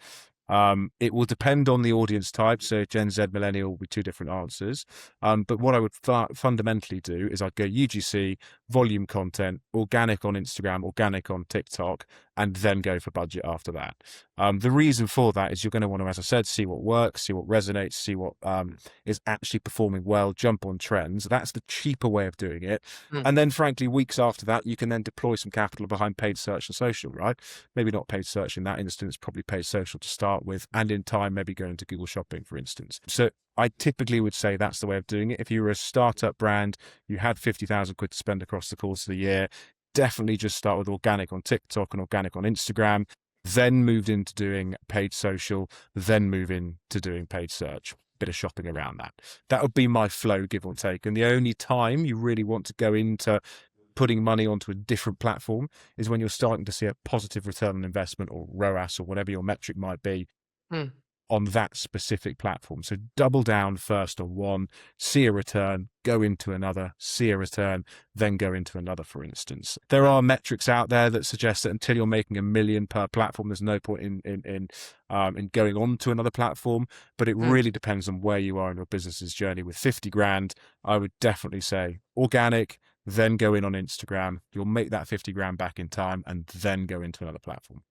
It will depend on the audience type. So Gen Z, millennial will be two different answers. But what I would fundamentally do is I'd go UGC, volume content, organic on Instagram, organic on TikTok, and then go for budget after that. The reason for that is you're going to want to, as I said, see what works, see what resonates, see what is actually performing well, jump on trends. That's the cheaper way of doing it. And then frankly, weeks after that, you can then deploy some capital behind paid search and social, right? Maybe not paid search in that instance, probably paid social to start with, and in time, maybe go into Google Shopping, for instance. So I typically would say that's the way of doing it. If you were a startup brand, you had 50,000 quid to spend across the course of the year, definitely just start with organic on TikTok and organic on Instagram, then moved into doing paid social, then move into doing paid search. Bit of shopping around that. That would be my flow, give or take. And the only time you really want to go into putting money onto a different platform is when you're starting to see a positive return on investment, or ROAS, or whatever your metric might be on that specific platform. So double down first on one, see a return, go into another, see a return, then go into another, for instance. There are metrics out there that suggest that until you're making 1 million per platform, there's no point in going on to another platform. But it really depends on where you are in your business's journey. With 50 grand, I would definitely say organic, then go in on Instagram. You'll make that 50 grand back in time, and then go into another platform.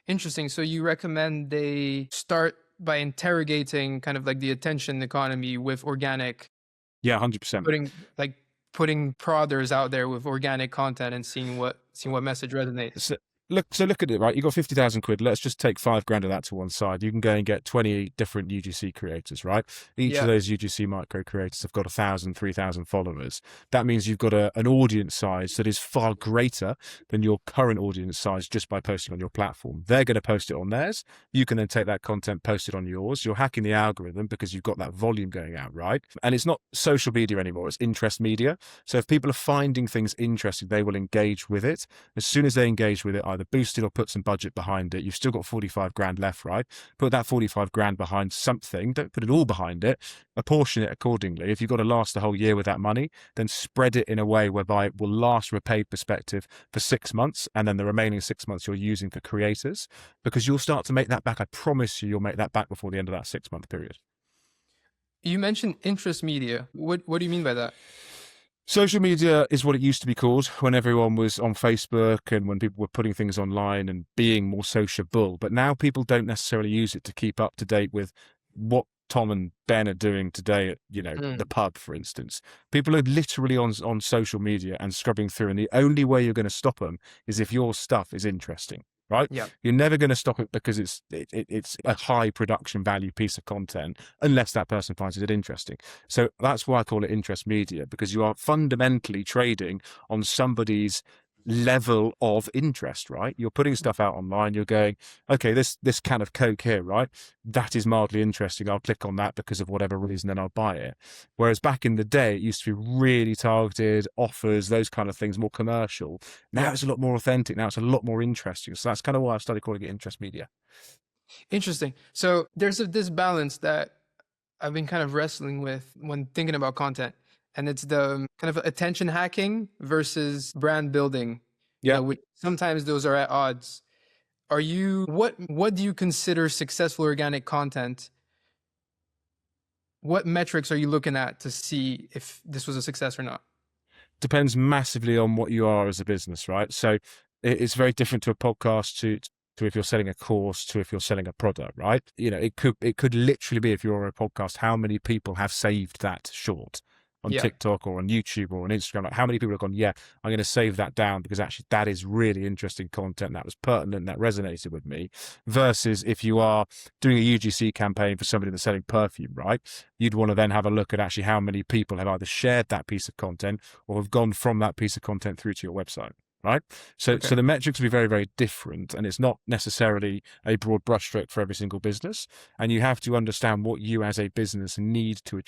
Interesting. So you recommend they start by interrogating kind of like the attention economy with organic. Yeah, 100%. Putting prodders out there with organic content and seeing what message resonates. So look at it, right? You got 50,000 quid. Let's just take 5 grand of that to one side. You can go and get 20 different UGC creators, right? Each of those UGC micro creators have got 1,000, 3,000 followers. That means you've got an audience size that is far greater than your current audience size just by posting on your platform. They're going to post it on theirs. You can then take that content, post it on yours. You're hacking the algorithm because you've got that volume going out, right? And it's not social media anymore. It's interest media. So if people are finding things interesting, they will engage with it. As soon as they engage with it, either boost it or put some budget behind it. You've still got 45 grand left, right? Put that 45 grand behind something. Don't put it all behind it. Apportion it accordingly. If you've got to last the whole year with that money, then spread it in a way whereby it will last from a paid perspective for 6 months, and then the remaining 6 months you're using for creators, because you'll start to make that back. I promise you'll make that back before the end of that 6-month period. You mentioned interest media. What do you mean by that? Social media is what it used to be called when everyone was on Facebook and when people were putting things online and being more sociable. But now people don't necessarily use it to keep up to date with what Tom and Ben are doing today at, the pub, for instance. People are literally on social media and scrubbing through. And the only way you're going to stop them is if your stuff is interesting. Right? Yeah. You're never going to stop it because it's a high production value piece of content unless that person finds it interesting. So that's why I call it interest media, because you are fundamentally trading on somebody's level of interest, right? You're putting stuff out online. You're going, okay, this can of Coke here, right? That is mildly interesting. I'll click on that because of whatever reason and I'll buy it. Whereas back in the day, it used to be really targeted offers, those kind of things, more commercial. Now it's a lot more authentic. Now it's a lot more interesting. So that's kind of why I started calling it interest media. Interesting. So there's this balance that I've been kind of wrestling with when thinking about content. and it's the kind of attention hacking versus brand building. Yeah. Which sometimes those are at odds. What do you consider successful organic content? What metrics are you looking at to see if this was a success or not? Depends massively on what you are as a business, right? So it's very different to a podcast to if you're selling a course to if you're selling a product, right? It could literally be, if you're on a podcast, how many people have saved that short on TikTok or on YouTube or on Instagram? Like, how many people have gone, yeah, I'm going to save that down because actually that is really interesting content, that was pertinent, that resonated with me. Versus if you are doing a UGC campaign for somebody that's selling perfume, right? You'd want to then have a look at actually how many people have either shared that piece of content or have gone from that piece of content through to your website. Right. So the metrics will be very, very different, and it's not necessarily a broad brushstroke for every single business. And you have to understand what you as a business need to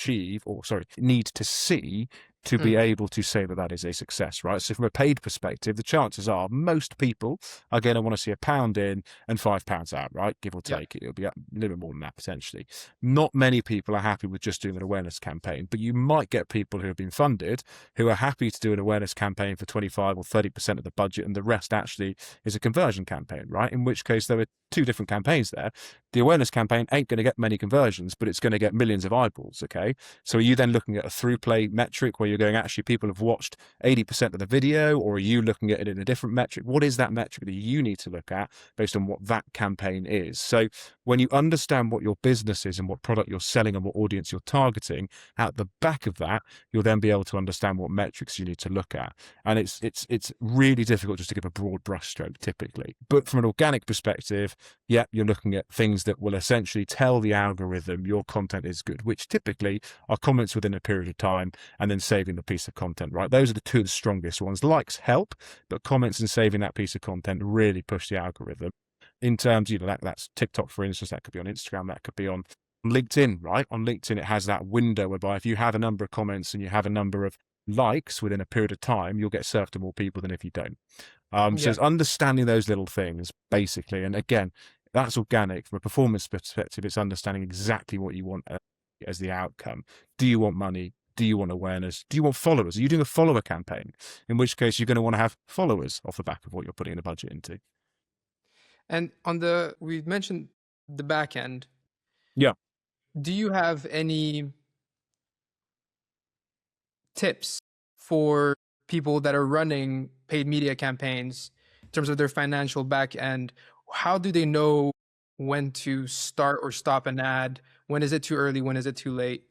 see to be able to say that that is a success, right? So from a paid perspective, the chances are most people are going to want to see £1 in and £5 out, right? Give or take. It'll be a little bit more than that potentially. Not many people are happy with just doing an awareness campaign, but you might get people who have been funded who are happy to do an awareness campaign for 25 or 30% of the budget, and the rest actually is a conversion campaign, right? In which case there are two different campaigns there. The awareness campaign ain't going to get many conversions, but it's going to get millions of eyeballs, okay? So are you then looking at a through play metric where you're going, actually people have watched 80% of the video, or are you looking at it in a different metric? What is that metric that you need to look at based on what that campaign is? So when you understand what your business is and what product you're selling and what audience you're targeting, at the back of that, you'll then be able to understand what metrics you need to look at. And it's really difficult just to give a broad brushstroke typically. But from an organic perspective, yeah, you're looking at things that will essentially tell the algorithm your content is good, which typically are comments within a period of time and then saving the piece of content, right? Those are the two of the strongest ones. Likes help, but comments and saving that piece of content really push the algorithm. In terms, that's TikTok, for instance, that could be on Instagram, that could be on LinkedIn, right? On LinkedIn, it has that window whereby if you have a number of comments and you have a number of likes within a period of time, you'll get served to more people than if you don't. So it's understanding those little things, basically. And again, that's organic. From a performance perspective, it's understanding exactly what you want as the outcome. Do you want money? Do you want awareness? Do you want followers? Are you doing a follower campaign? In which case, you're going to want to have followers off the back of what you're putting the budget into. And we mentioned the back end. Yeah. Do you have any tips for people that are running paid media campaigns in terms of their financial back end? How do they know when to start or stop an ad? When is it too early? When is it too late?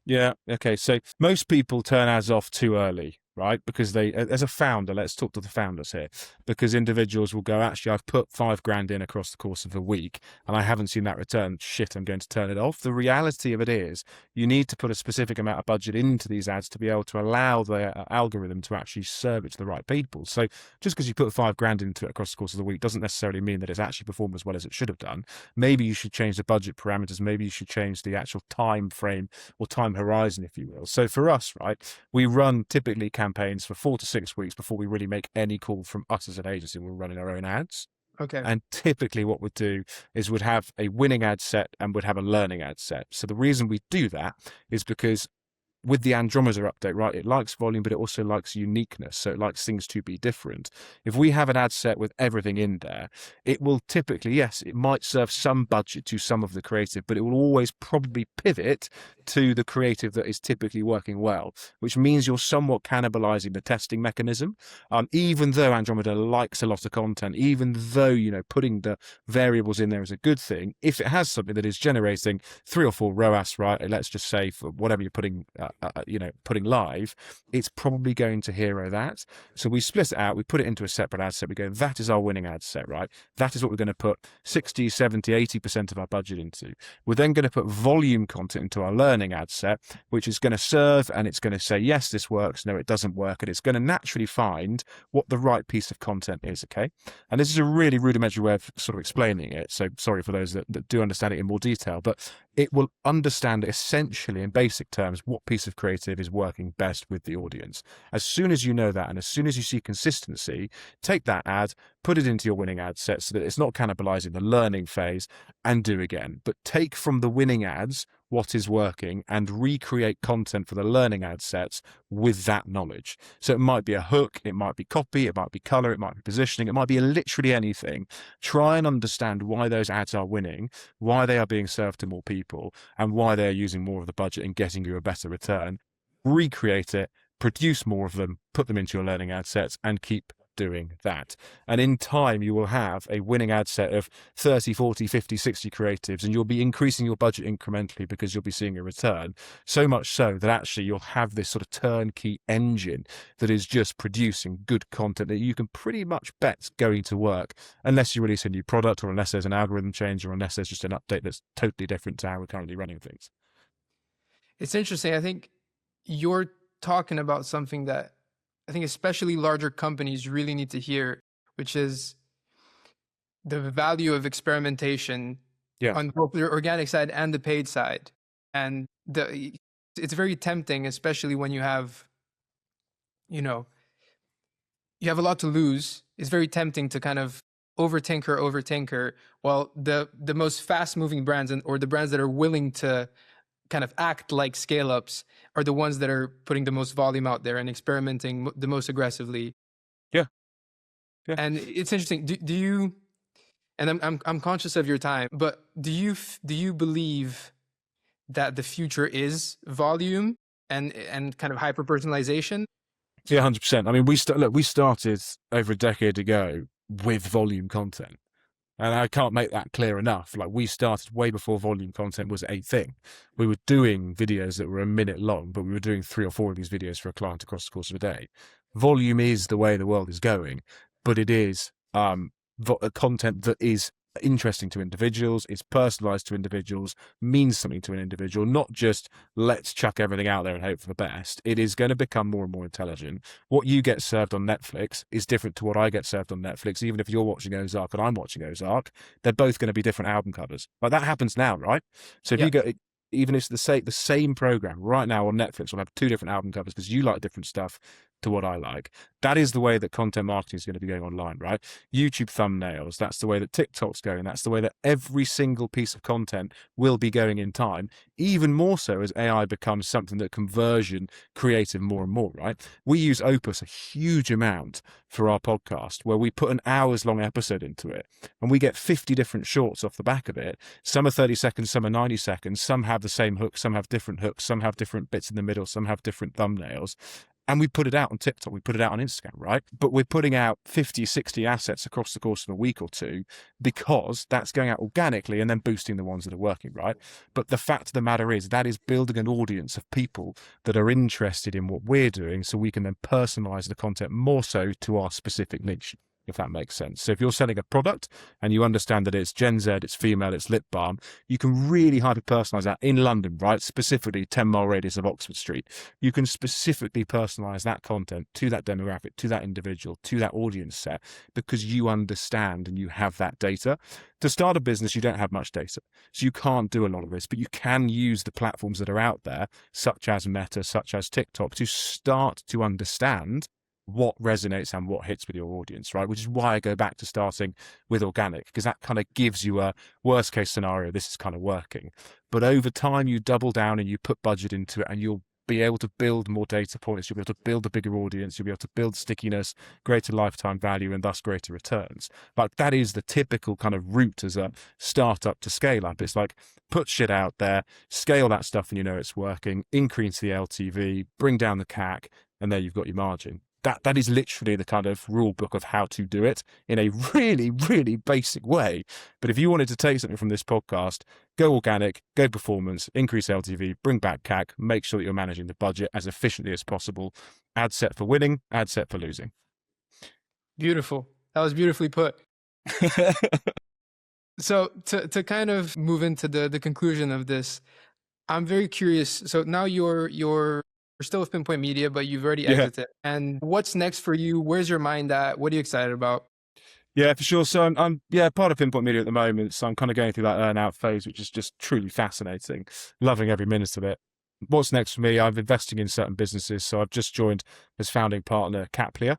Yeah. Okay. So most people turn ads off too early, right? Because they, as a founder, let's talk to the founders here, because individuals will go, actually, I've put £5,000 in across the course of a week and I haven't seen that return. Shit, I'm going to turn it off. The reality of it is you need to put a specific amount of budget into these ads to be able to allow the algorithm to actually serve it to the right people. So just because you put £5,000 into it across the course of the week doesn't necessarily mean that it's actually performed as well as it should have done. Maybe you should change the budget parameters. Maybe you should change the actual time frame or time horizon, if you will. So for us, right, we run typically campaigns for 4 to 6 weeks before we really make any call from us as an agency. We're running our own ads. Okay. And typically what we'd do is we'd have a winning ad set and we'd have a learning ad set. So the reason we do that is because with the Andromeda update, right, it likes volume, but it also likes uniqueness. So it likes things to be different. If we have an ad set with everything in there, it will typically, yes, it might serve some budget to some of the creative, but it will always probably pivot to the creative that is typically working well, which means you're somewhat cannibalizing the testing mechanism. Even though Andromeda likes a lot of content, even though, putting the variables in there is a good thing, if it has something that is generating 3 or 4 ROAS, right, let's just say for whatever you're putting live, it's probably going to hero that. So we split it out, we put it into a separate ad set. We go, that is our winning ad set, right? That is what we're going to put 60, 70, 80% of our budget into. We're then going to put volume content into our learning ad set, which is going to serve, and it's going to say, yes, this works, no, it doesn't work. And it's going to naturally find what the right piece of content is, okay? And this is a really rudimentary way of sort of explaining it. So sorry for those that do understand it in more detail, but it will understand essentially in basic terms what piece of creative is working best with the audience. As soon as you know that, and as soon as you see consistency, take that ad, put it into your winning ad set so that it's not cannibalizing the learning phase, and do again. But take from the winning ads what is working and recreate content for the learning ad sets with that knowledge. So it might be a hook, it might be copy, it might be color, it might be positioning, it might be literally anything. Try and understand why those ads are winning, why they are being served to more people, and why they're using more of the budget and getting you a better return. Recreate it, produce more of them, put them into your learning ad sets, and keep doing that. And in time, you will have a winning ad set of 30, 40, 50, 60 creatives, and you'll be increasing your budget incrementally because you'll be seeing a return. So much so that actually you'll have this sort of turnkey engine that is just producing good content that you can pretty much bet's going to work, unless you release a new product, or unless there's an algorithm change, or unless there's just an update that's totally different to how we're currently running things. It's interesting. I think you're talking about something that I think especially larger companies really need to hear, which is the value of experimentation on both the organic side and the paid side. And it's very tempting, especially when you have a lot to lose. It's very tempting to kind of over tinker. Well, the most fast moving brands or the brands that are willing to kind of act like scale ups are the ones that are putting the most volume out there and experimenting the most aggressively. Yeah. And it's interesting. Do you, and I'm conscious of your time, but do you believe that the future is volume and kind of hyper personalization? Yeah, 100%. I mean, we started over a decade ago with volume content. And I can't make that clear enough. Like, we started way before volume content was a thing. We were doing videos that were a minute long, but we were doing 3 or 4 of these videos for a client across the course of a day. Volume is the way the world is going, but it is content that is interesting to individuals, it's personalized to individuals, means something to an individual, not just let's chuck everything out there and hope for the best. It is going to become more and more intelligent. What you get served on Netflix is different to what I get served on Netflix. Even if you're watching Ozark and I'm watching Ozark, they're both going to be different album covers. Like, that happens now, right? So if you get, even if it's the same program right now on Netflix will have 2 different album covers because you like different stuff to what I like. That is the way that content marketing is going to be going online, right? YouTube thumbnails, that's the way that TikTok's going. That's the way that every single piece of content will be going in time, even more so as AI becomes something that conversion creative more and more, right? We use Opus a huge amount for our podcast, where we put an hours-long episode into it, and we get 50 different shorts off the back of it. Some are 30 seconds, some are 90 seconds, some have the same hook, some have different hooks, some have different bits in the middle, some have different thumbnails. And we put it out on TikTok, we put it out on Instagram, right? But we're putting out 50, 60 assets across the course of a week or two, because that's going out organically and then boosting the ones that are working, right? But the fact of the matter is that is building an audience of people that are interested in what we're doing, so we can then personalize the content more so to our specific niche, if that makes sense. So if you're selling a product and you understand that it's Gen Z, it's female, it's lip balm, you can really hyper-personalize that in London, right? Specifically 10-mile radius of Oxford Street. You can specifically personalize that content to that demographic, to that individual, to that audience set, because you understand and you have that data. To start a business, you don't have much data, so you can't do a lot of this, but you can use the platforms that are out there, such as Meta, such as TikTok, to start to understand what resonates and what hits with your audience, right? Which is why I go back to starting with organic, because that kind of gives you a worst case scenario. This is kind of working, but over time you double down and you put budget into it, and you'll be able to build more data points. You'll be able to build a bigger audience. You'll be able to build stickiness, greater lifetime value, and thus greater returns. Like, that is the typical kind of route as a startup to scale up. It's like, put shit out there, scale that stuff and you know it's working, increase the LTV, bring down the CAC, and there you've got your margin. That is literally the kind of rule book of how to do it in a really, really basic way. But if you wanted to take something from this podcast, go organic, go performance, increase LTV, bring back CAC, make sure that you're managing the budget as efficiently as possible. Ad set for winning, ad set for losing. Beautiful. That was beautifully put. So to kind of move into the conclusion of this, I'm very curious. So now you're still with Pinpoint Media, but you've already exited. And what's next for you? Where's your mind at? What are you excited about? Yeah, for sure. So I'm part of Pinpoint Media at the moment. So I'm kind of going through that earn out phase, which is just truly fascinating. Loving every minute of it. what's next for me? I'm investing in certain businesses. So I've just joined as founding partner Caplia.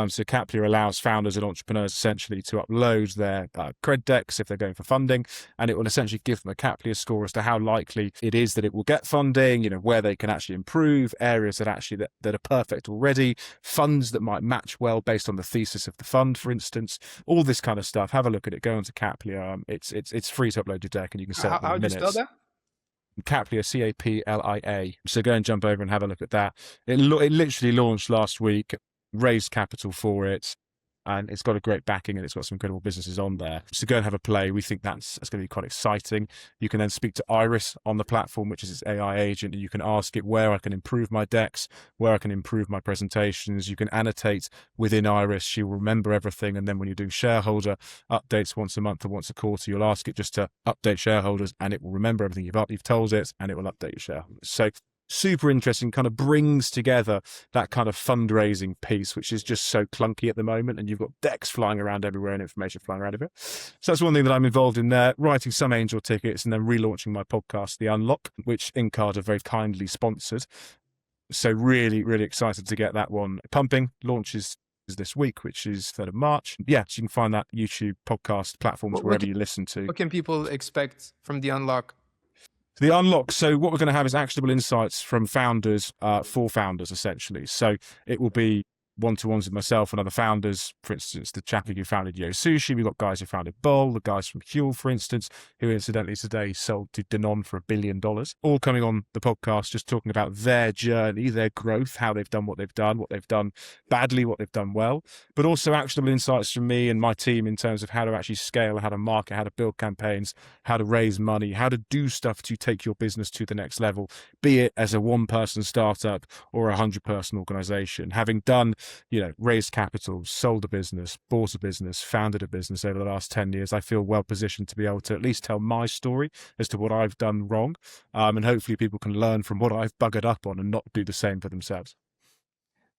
So Caplia allows founders and entrepreneurs essentially to upload their cred decks if they're going for funding, and it will essentially give them a Caplia score as to how likely it is that it will get funding, where they can actually improve, areas that actually that are perfect already, funds that might match well based on the thesis of the fund, for instance, all this kind of stuff. Have a look at it. Go onto Caplia. It's free to upload your deck, and you can set up in How'd you minutes. spell that? Caplia, Caplia. So go and jump over and have a look at that. It literally launched last week, raised capital for it, and it's got a great backing, and it's got some incredible businesses on there. So go and have a play. We think that's going to be quite exciting. You can then speak to Iris on the platform, which is its AI agent, and you can ask it where I can improve my decks, where I can improve my presentations. You can annotate within Iris. She will remember everything, and then when you're doing shareholder updates once a month or once a quarter, you'll ask it just to update shareholders, and it will remember everything you've told it, and it will update your shareholders. So super interesting, kind of brings together that kind of fundraising piece, which is just so clunky at the moment, and you've got decks flying around everywhere and information flying around everywhere. So that's one thing that I'm involved in there, writing some angel tickets and then relaunching my podcast, The Unlock, which Incard have very kindly sponsored. So really, really excited to get that one pumping. Launches this week, which is 3rd of March. Yeah, so you can find that YouTube podcast platforms wherever you listen to. What can people expect from The Unlock? The Unlock. So what we're going to have is actionable insights from founders for founders, essentially. So it will be one-to-ones with myself and other founders. For instance, the chap who founded Yo Sushi. We've got guys who founded Bowl, the guys from Huel, for instance, who incidentally today sold to Danone for $1 billion. All coming on the podcast, just talking about their journey, their growth, how they've done what they've done badly, what they've done well, but also actionable insights from me and my team in terms of how to actually scale, how to market, how to build campaigns, how to raise money, how to do stuff to take your business to the next level, be it as a one-person startup or a 100-person organization. Having done raised capital, sold a business, bought a business, founded a business over the last 10 years, I feel well positioned to be able to at least tell my story as to what I've done wrong. And hopefully people can learn from what I've buggered up on and not do the same for themselves.